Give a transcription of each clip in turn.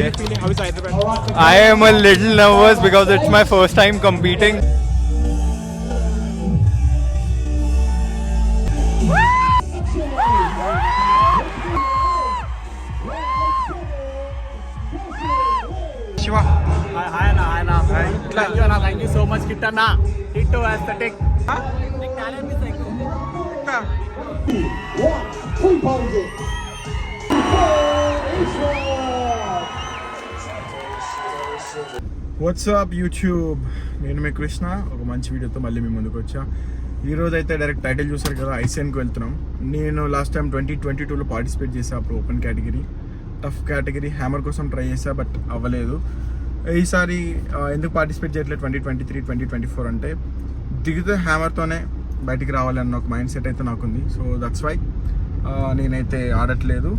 you feeling? How is Hyderabad? I am a little nervous because it's my first time competing. Shiva. Hi Anna. Thank you Anna. Thank you so much, Kit Anna. Hitto aesthetic. WhatsApp YouTube, నేను మీ కృష్ణ. ఒక మంచి వీడియోతో మళ్ళీ మీ ముందుకు వచ్చా. ఈరోజు అయితే direct title చూసారు కదా, ఐసీఎన్కి వెళ్తున్నాం. నేను లాస్ట్ టైం 2022లో పార్టిసిపేట్ చేసా. అప్పుడు open category, tough category hammer కోసం ట్రై చేసా, బట్ అవ్వలేదు. ఈసారి ఎందుకు పార్టిసిపేట్ చేయట్లేదు 2023, 2024 అంటే దిగితే హ్యామర్తోనే బయటికి రావాలన్న ఒక మైండ్ సెట్ అయితే నాకుంది. సో దట్స్ వై నేనైతే ఆడట్లేదు.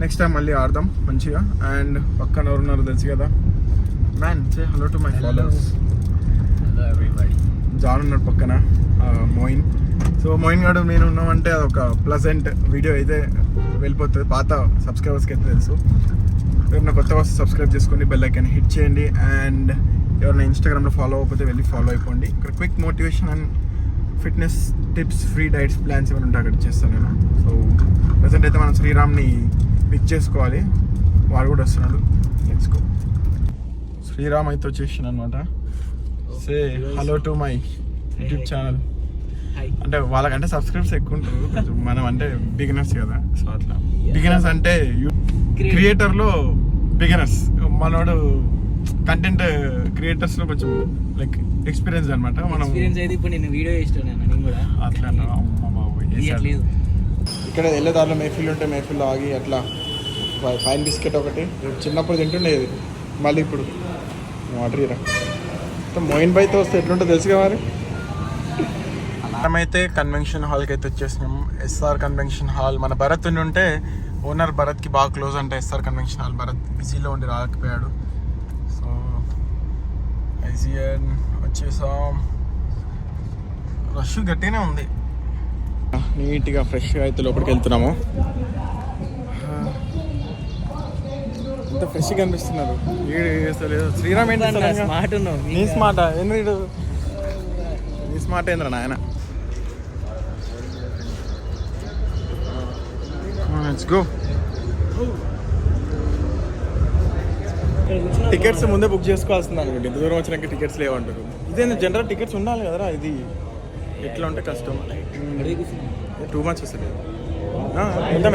నెక్స్ట్ టైం మళ్ళీ ఆడదాం మంచిగా. అండ్ పక్కన ఎవరున్నారో తెలుసు కదా, man say hello to my followers. Hello everybody. John ఉన్నాడు పక్కన, మోయిన్. సో మోయిన్ గారు నేను ఉన్నామంటే అదొక ప్లజెంట్ వీడియో అయితే వెళ్ళిపోతుంది. పాత సబ్స్క్రైబర్స్కి అయితే తెలుసు. ఎవరైనా కొత్త వస్తే సబ్స్క్రైబ్ చేసుకొని బెల్ ఐకాన్ హిట్ చేయండి. అండ్ ఎవరైనా ఇన్స్టాగ్రామ్లో ఫాలో అవ్వకపోతే వెళ్ళి ఫాలో అయిపోండి. ఇక్కడ quick motivation and fitness tips, free diets plans ఏమైనా ఉంటే అక్కడ చేస్తాను నేను. సో ప్రజెంట్ అయితే మనం శ్రీరామ్ని పిక్ చేసుకోవాలి. వాడు కూడా వస్తున్నాడు. Let's go. శ్రీరామ్ అయితే వచ్చేసాను అనమాట. సే hello to my YouTube channel. అంటే వాళ్ళకంటే సబ్స్క్రైబర్స్ ఎక్కువ ఉంటారు, కొంచెం మనం అంటే బిగినర్స్ కదా. సో అట్లా బిగినర్స్ అంటే క్రియేటర్లో బిగినర్స్. మనోడు కంటెంట్ క్రియేటర్స్లో కొంచెం లైక్ ఎక్స్పీరియన్స్ అనమాట. మనం ఇప్పుడు నేను వీడియో చేస్తున్నాను కూడా అట్లా ఇక్కడ వెళ్ళేదారిలో మేఫిల్ ఉంటే మేఫిల్లో ఆగి అట్లా ఫైన్ బిస్కెట్ ఒకటి చిన్నప్పుడు తింటుండేది. మళ్ళీ ఇప్పుడు వాటర్ ఇరా. మోయిన్ బైతో వస్తే ఎట్లుంటుందో తెలుసు కదా మరి. మనమైతే కన్వెన్షన్ హాల్కి అయితే వచ్చేసినాం. SR convention hall. మన భరత్ ఉంటే ఓనర్ భరత్కి బాగా క్లోజ్ అంటే ఎస్ఆర్ కన్వెన్షన్ హాల్. భరత్ బిజీలో ఉండి రాకపోయాడు. సో ఐజిఎన్ వచ్చేసాం. రష్ గట్టిగానే ఉంది. నీట్గా ఫ్రెష్గా అయితే లోపలికి వెళ్తున్నాము. ఎంత ఫ్రెష్గా అనిపిస్తున్నారు. శ్రీరామ్ ఏంటి స్మార్ట్ ఉన్నావు. నీ స్మార్ట్ ఎందుకు? నీ స్మార్ట్ ఏంద్రా నాయన. Let's go. టికెట్స్ ముందే బుక్ చేసుకోవాల్సింది అనుకోండి. ఇంత దూరం వచ్చినాక టికెట్స్ లేవంటారు. ఇదే జనరల్ టికెట్స్ ఉండాలి కదరా. ఇది ఎట్లా ఉంటే కష్టం. 2 months వస్తుంది. వెళ్దాం.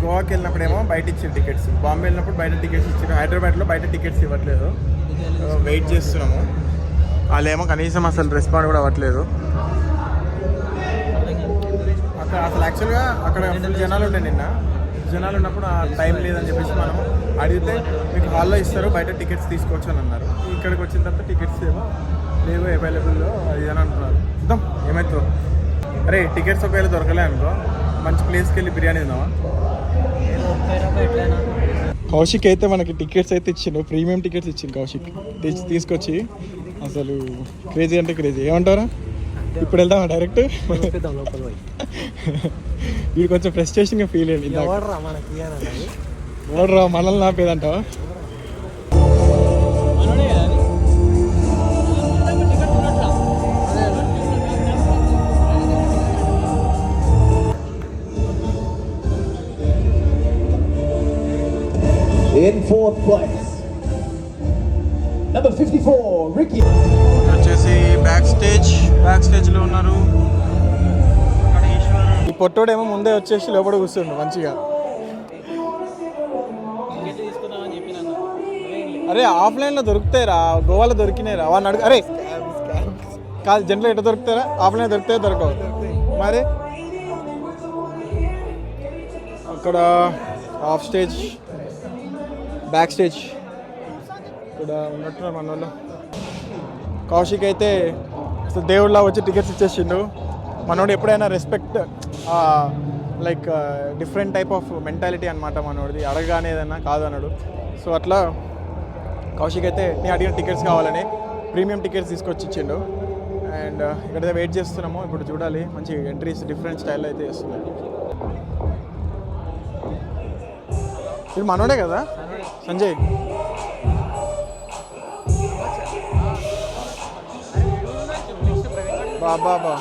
గోవాకి వెళ్ళినప్పుడేమో బయట ఇచ్చారు టికెట్స్, బాంబే వెళ్ళినప్పుడు బయట టికెట్స్ ఇచ్చారు. హైదరాబాద్లో బయట టికెట్స్ ఇవ్వట్లేదు. వెయిట్ చేస్తున్నాము. వాళ్ళేమో కనీసం అసలు రెస్పాండ్ కూడా అవ్వట్లేదు. అక్కడ అసలు యాక్చువల్గా అక్కడ జనాలు ఉండే నిన్న. జనాలు ఉన్నప్పుడు ఆ టైం లేదని చెప్పేసి మనం అడిగితే మీకు హాల్లో ఇస్తారు, బయట టికెట్స్ తీసుకోవచ్చు అని అన్నారు. ఇక్కడికి వచ్చిన తర్వాత టికెట్స్ ఏమో లేవు అవైలబుల్లో అది అని అంటున్నారు. చూద్దాం ఏమవుతుందో. అరే టికెట్స్ ఒకవేళ దొరకలే అనుకో, మంచి ప్లేస్కి వెళ్ళి బిర్యానీ తిందామా. కౌశిక్ అయితే మనకి టికెట్స్ అయితే ఇచ్చిండు, ప్రీమియం టికెట్స్ ఇచ్చిండు కౌశిక్ తీసుకొచ్చి. అసలు క్రేజీ అంటే క్రేజీ. ఏమంటారా? ఇప్పుడు వెళ్దామా డైరెక్ట్? వీడు కొంచెం ఫ్రస్ట్రేషన్గా ఫీల్ అయ్యింది. ఓడరా మనల్ని నాపేదంటావా? In 4th place, number 54, Ricky. వచ్చేసి బ్యాక్ స్టేజ్లో ఉన్నారు. ఈ పొట్టోడేమో ముందే వచ్చేసి లోపల కూర్చుండు మంచిగా. అరే ఆఫ్లైన్లో దొరుకుతాయిరా, గోవాలో దొరికినాయిరా. వాడిని అడుగు. అరే కాదు, జనరల్ ఎట్లా దొరుకుతారా? ఆఫ్లైన్లో దొరుకుతాయి దొరకవు మరి. అక్కడ ఆఫ్ స్టేజ్, బ్యాక్ స్టేజ్ ఇక్కడ ఉన్నట్టున్నారు మన వాళ్ళు. కౌశిక్ అయితే అసలు దేవుళ్ళ వచ్చి టికెట్స్ ఇచ్చేసిండు. మనోడు ఎప్పుడైనా respect, like different type of mentality అనమాట మనోడిది. అడగగానే ఏదైనా కాదు అన్నాడు. సో అట్లా కౌశిక్ అయితే నేను అడిగిన టికెట్స్ కావాలని ప్రీమియం టికెట్స్ తీసుకొచ్చి ఇచ్చిండు. అండ్ ఇక్కడైతే వెయిట్ చేస్తున్నాము. ఇప్పుడు చూడాలి, మంచి ఎంట్రీస్ డిఫరెంట్ స్టైల్లో అయితే చేస్తున్నాయి. ఇది మనోడే కదా సంజయ్. బాబా బా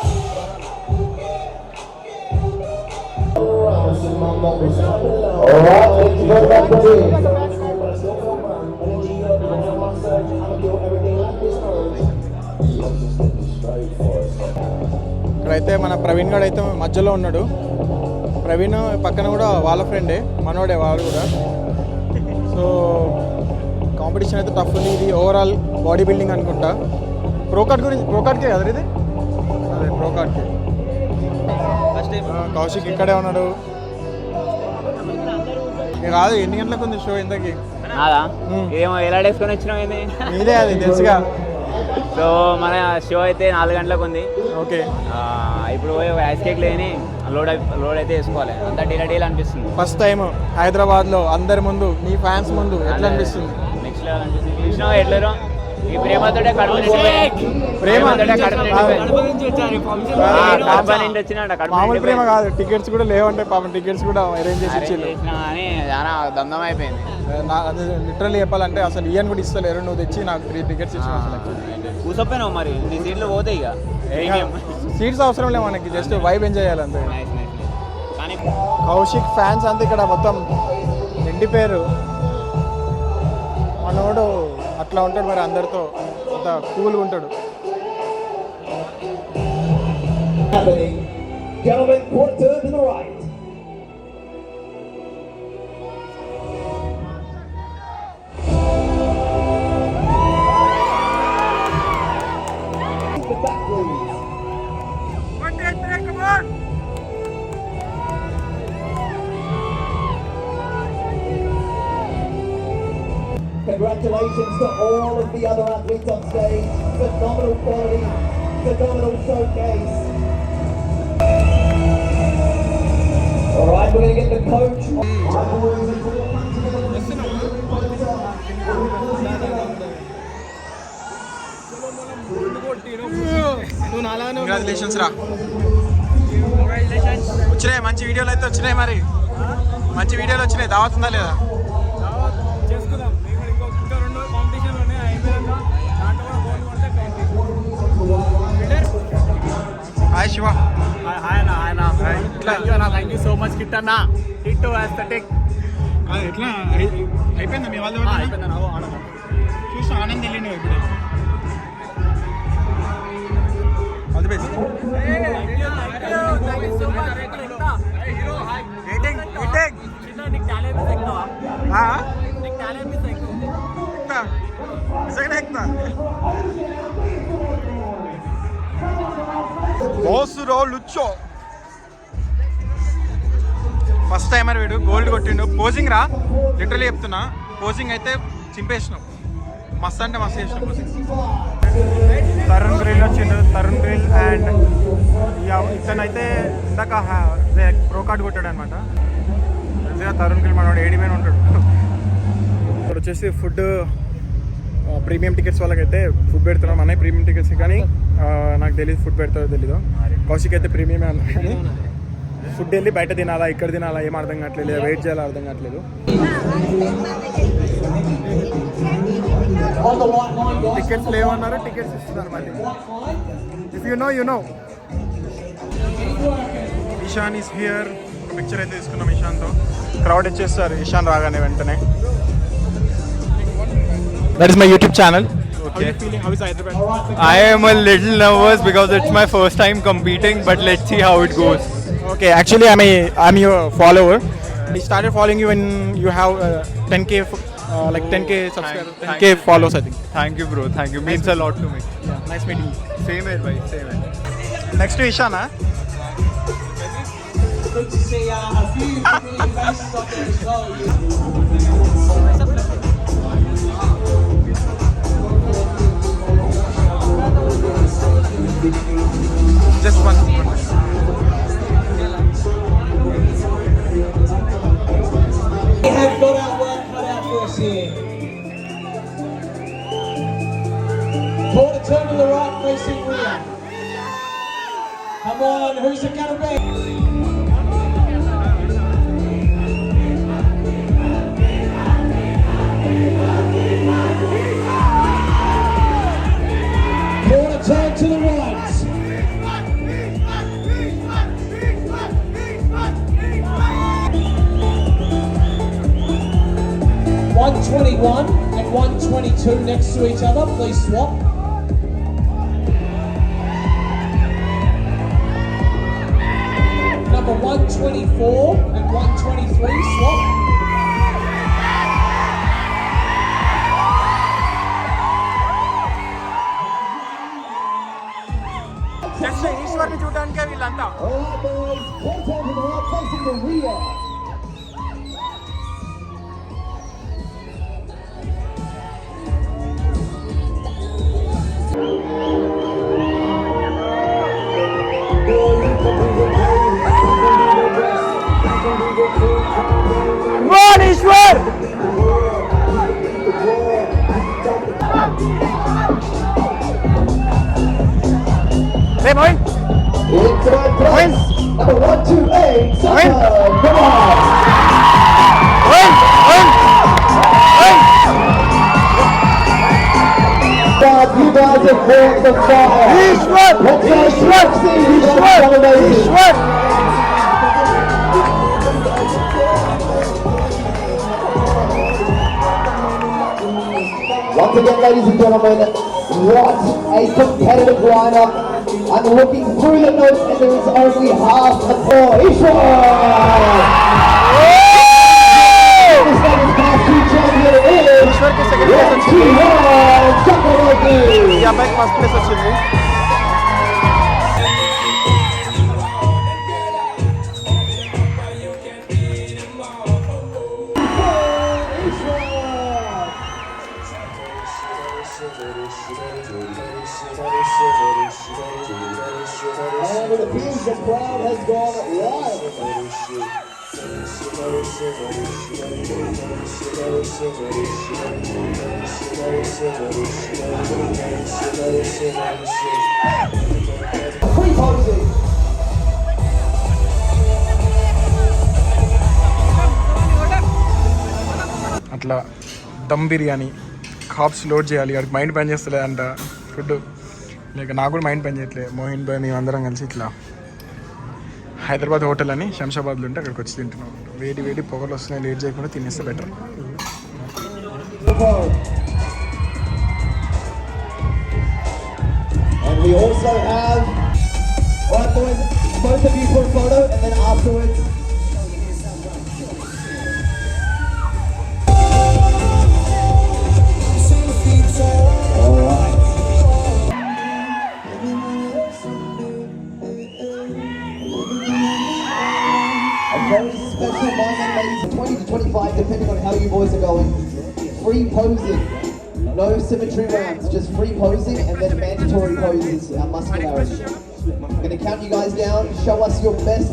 ఇక్కడైతే మన ప్రవీణ్ గారు అయితే మధ్యలో ఉన్నాడు. ప్రవీణ్ పక్కన కూడా వాళ్ళ ఫ్రెండే, మనోడే వాడు కూడా. సో కాంపిటీషన్ అయితే టఫ్ ఉంది. ఇది ఓవరాల్ బాడీ బిల్డింగ్ అనుకుంటా. ప్రోకార్డ్కే కదా ఇది, అదే ప్రోకార్డ్కే. కౌశిక్ ఇక్కడే ఉన్నాడు. ఇక కాదు, ఎన్ని గంటలకు ఉంది షో ఇంతకి? నాదా ఏమో ఎలా వేసుకొని వచ్చినావు ఏంది? మీదే అది తెలుసుగా. సో మన షో అయితే 4 గంటలకు ఉంది. ఓకే, ఇప్పుడు పోయి ఐస్ కేక్ లేని లోడ్ అయితే వేసుకోవాలి. అంతా డీల్ అనిపిస్తుంది. ఫస్ట్ టైం హైదరాబాద్లో అందరి ముందు, నీ ఫ్యాన్స్ ముందు ఎట్లా అనిపిస్తుంది? నెక్స్ట్ లెవెల్ అనిపిస్తుంది. చూసినావా ఎట్లేరు ఈ ప్రేమతోటే కడుపు మామూలు ప్రేమ కాదు, టికెట్స్ కూడా లేవంటే పాపం టికెట్స్ కూడా అరేంజ్ చేసి ఇచ్చిండు అని చాలా దందం అయిపోయింది. లిటరల్లీ చెప్పాలంటే అసలు ఇయన్ కూడా ఇస్తలేరు. నువ్వు తెచ్చి నాకు 3 టికెట్స్ ఇచ్చిన అసలు కూసపోయినావు మరి, నీ సీట్లు పోతాయి ఇక. సీట్స్ అవసరం లేదు మనకి, జస్ట్ వైబ్ ఎంజాయ్ చేయాలంతే. కానీ కౌశిక్ ఫ్యాన్స్ అంతా ఇక్కడ మొత్తం నిండిపోయారు. మనోడు అట్లా ఉంటాడు మరి, అందరితో అంత కూల్గా ఉంటాడు. Happening. Gentlemen, quarter to the right. The back rows. Come on! Congratulations to all of the other athletes on stage. Phenomenal quality, phenomenal showcase. All right, we're going to get the coach. Congratulations రా. వచ్చినాయి మంచి వీడియోలు అయితే వచ్చినాయి. మరి మంచి వీడియోలు వచ్చినాయి. దావత్ ఉందా లేదా? Hi Shiva. Thank you so much kit అన్న. హిట్ ఆస్థెటిక్ ఎట్లా అయిపోయిందా మీ వాళ్ళు? చూసి ఆనంద్ వెళ్ళిండు ఇప్పుడు. All the best. First timer వీడు, గోల్డ్ కొట్టిండు. పోజింగ్ రా, లిటరలీ చెప్తున్నా, పోజింగ్ అయితే చింపేసినాం. మస్త్ అంటే మస్తు చేసినాం పోజింగ్. తరుణ్ గ్రిల్ వచ్చిండు, తరుణ్ గ్రిల్. అండ్ ఇతనైతే ఇందాక ప్రో కార్డ్ కొట్టాడు అనమాట. తరుణ్ గ్రిల్ మనవాడు ఏడిపోయిన ఉంటాడు. ఇప్పుడు వచ్చేసి ఫుడ్ ప్రీమియం టికెట్స్ వాళ్ళకైతే ఫుడ్ పెడుతున్నాం. అన్నయ్య ప్రీమియం టికెట్స్, కానీ నాకు తెలియదు ఫుడ్ పెడతారో తెలీదు. కౌశిక్ అయితే ప్రీమియమే అన్నా, కానీ ఫుడ్ వెళ్ళి బయట తినాలా ఇక్కడ తినాలా ఏం అర్థం కావట్లేదు, వెయిట్ చేయాలా అర్థం కావట్లేదు. టికెట్స్ లేవన్నారు, టికెట్స్ ఇస్తున్నారు మళ్ళీ. If you know you know. Ishan is here. ఒక పిక్చర్ అయితే తీసుకున్నాం ఇషాన్తో. క్రౌడ్ ఇచ్చేస్తారు ఇషాన్ రాగానే వెంటనే. That is my YouTube channel. Okay. How are you feeling? How is Hyderabad? I am a little nervous because it's my first time competing, but let's see how it goes. Okay, actually I'm your follower. I started following you when you have 10k like 10k subscribers, 10k followers I think. Thank you, bro. Thank you. Means a lot to me. Yeah, nice meeting you. Same here, bhai. Same here. Next to Ishan, huh? Good to see a few familiar faces up there as well. Just one. We have got our work cut out for us here. Quarter turn to the right, facing rear. Come on, who's it gonna be? 121 and 122 next to each other, please swap. Number 124 and 123, swap. ఈశ్వర్ని చూడడానికే వీళ్ళంతా. Alright boys, point on to the right, facing the rear. Hey, Moin! Into my place. Number 128, Saka. Win. Come on. God, you guys have brought the fire. Let's go, once again, ladies and gentlemen, what a competitive lineup. I'm looking through the notes and there is only half a four. Ishwar! This one is past two champion is Eshwar కి second place వచ్చింది. 121 Chakravarti. ఈ అబ్బాయికి first place వచ్చింది. And it appears the crowd has gone wild. Free posing. అట్లా dum biryani caps load చేయాలి, వాడికి mind పని చేస్తలే అంట ఫుడ్, లేక నాకు కూడా మైండ్ పని చేయట్లేదు. మోహిన్ భాయ్ మేము అందరం కలిసి ఇట్లా హైదరాబాద్ హోటల్ అని శంషాబాద్లో ఉంటే అక్కడికి వచ్చి తింటున్నాం. వేడి వేడి పొగలు వస్తున్నాయి, లేట్ చేయకుండా తినేస్తే better. And we also have, alright boys, both of you for a photo and then afterwards. Alright. A very special moment, ladies, 20 to 25, depending on how you boys are going. Free posing. No symmetry rounds, just free posing and then mandatory poses, our muscularity. I'm gonna count you guys down, show us your best.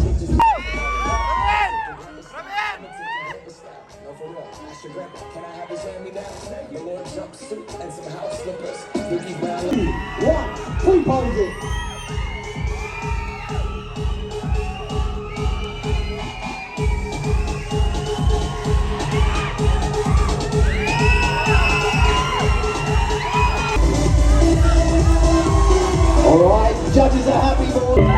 One, free posing. Alright, judges are happy, boys.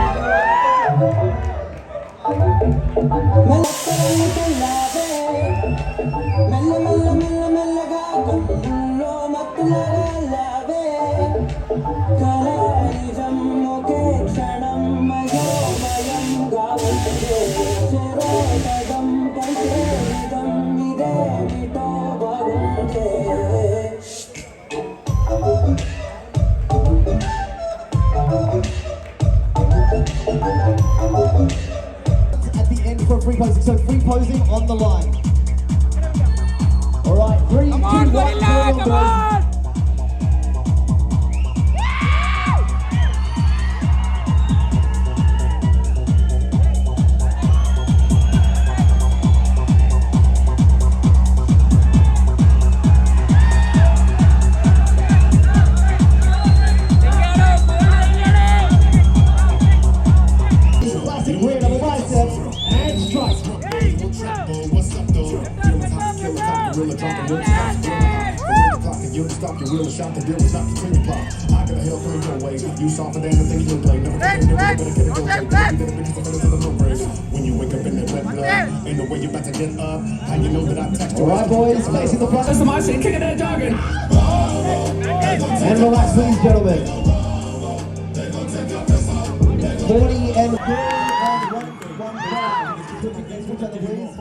At the end for free posing, so free posing on the line. Alright, 3, 2, 1, come on! Classic rear double biceps and strike. What's up, though? Feeling hot, feeling hot, gorilla dropping real fast. You just stop your wheel and shot the deal and stop the trigger pop. I got a hell from your way. You soft for damn thing you play. Never think you better get it go play. You better be the to the no break. When you wake up in that wet blood, ain't no way you about to get up. How you know that I text you? Alright boys, facing the front. That's my shit, kicking that jargon. And relax please gentlemen. 40 and 1 crowd. Switch on the please.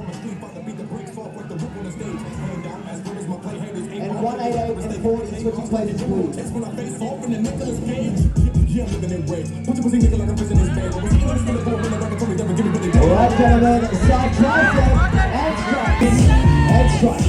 And 188 and 40 switching places please. Alright gentlemen, side tricep and strike. And strike.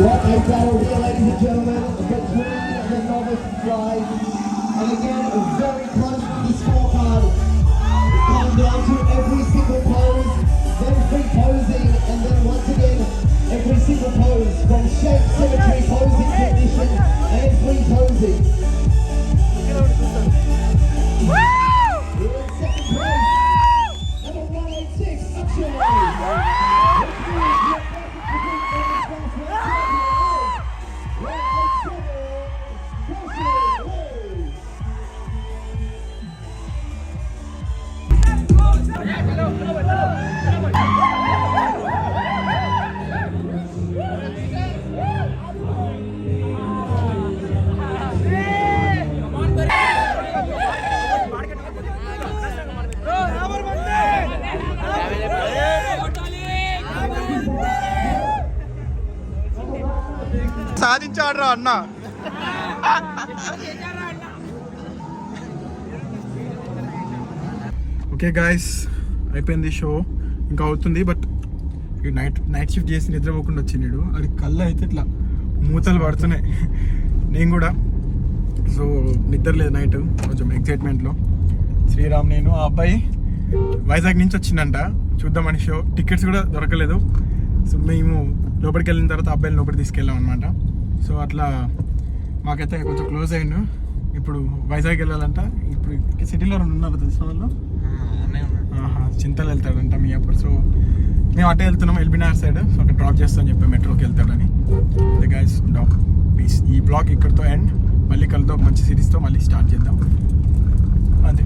What a battle here, ladies and gentlemen, between the novice guys. And again, very close to the scorecard. Come down to every single pose, then free posing, and then once again, every single pose from shape, symmetry, posing, technician, and free posing. We're in second place. Number 186, Akshay. సాధించాడు రా అన్న. Okay guys, అయిపోయింది show. ఇంకా అవుతుంది, but night shift చేసి నిద్రపోకుండా వచ్చినాడు. అది కళ్ళు అయితే ఇట్లా మూతలు పడుతున్నాయి. నేను కూడా సో నిద్ర లేదు నైట్, కొంచెం ఎక్సైట్మెంట్లో. శ్రీరామ్, నేను, ఆ అబ్బాయి వైజాగ్ నుంచి వచ్చిందంట చూద్దామని షో. టికెట్స్ కూడా దొరకలేదు. సో మేము లోపలికి వెళ్ళిన తర్వాత అబ్బాయిని లోపలికి తీసుకెళ్ళాం అనమాట. సో అట్లా మాకైతే కొంచెం క్లోజ్ అయ్యిండు. ఇప్పుడు వైజాగ్ వెళ్ళాలంట. ఇప్పుడు సిటీలో ఉన్నారు తెలిసిన వాళ్ళు, చింతలు వెళ్తాడంట మియాపూర్. సో మేము అటే వెళ్తున్నాం, ఎల్బీనగర్ సైడ్. సో అక్కడ డ్రాప్ చేస్తామని చెప్పి మెట్రోకి వెళ్తాడని. ద గైస్ డాక్ ప్లీజ్. ఈ బ్లాగ్ ఇక్కడితో ఎండ్. మళ్ళీ కలుద్దాం మంచి సిరీస్తో, మళ్ళీ స్టార్ట్ చేద్దాం. అంతే.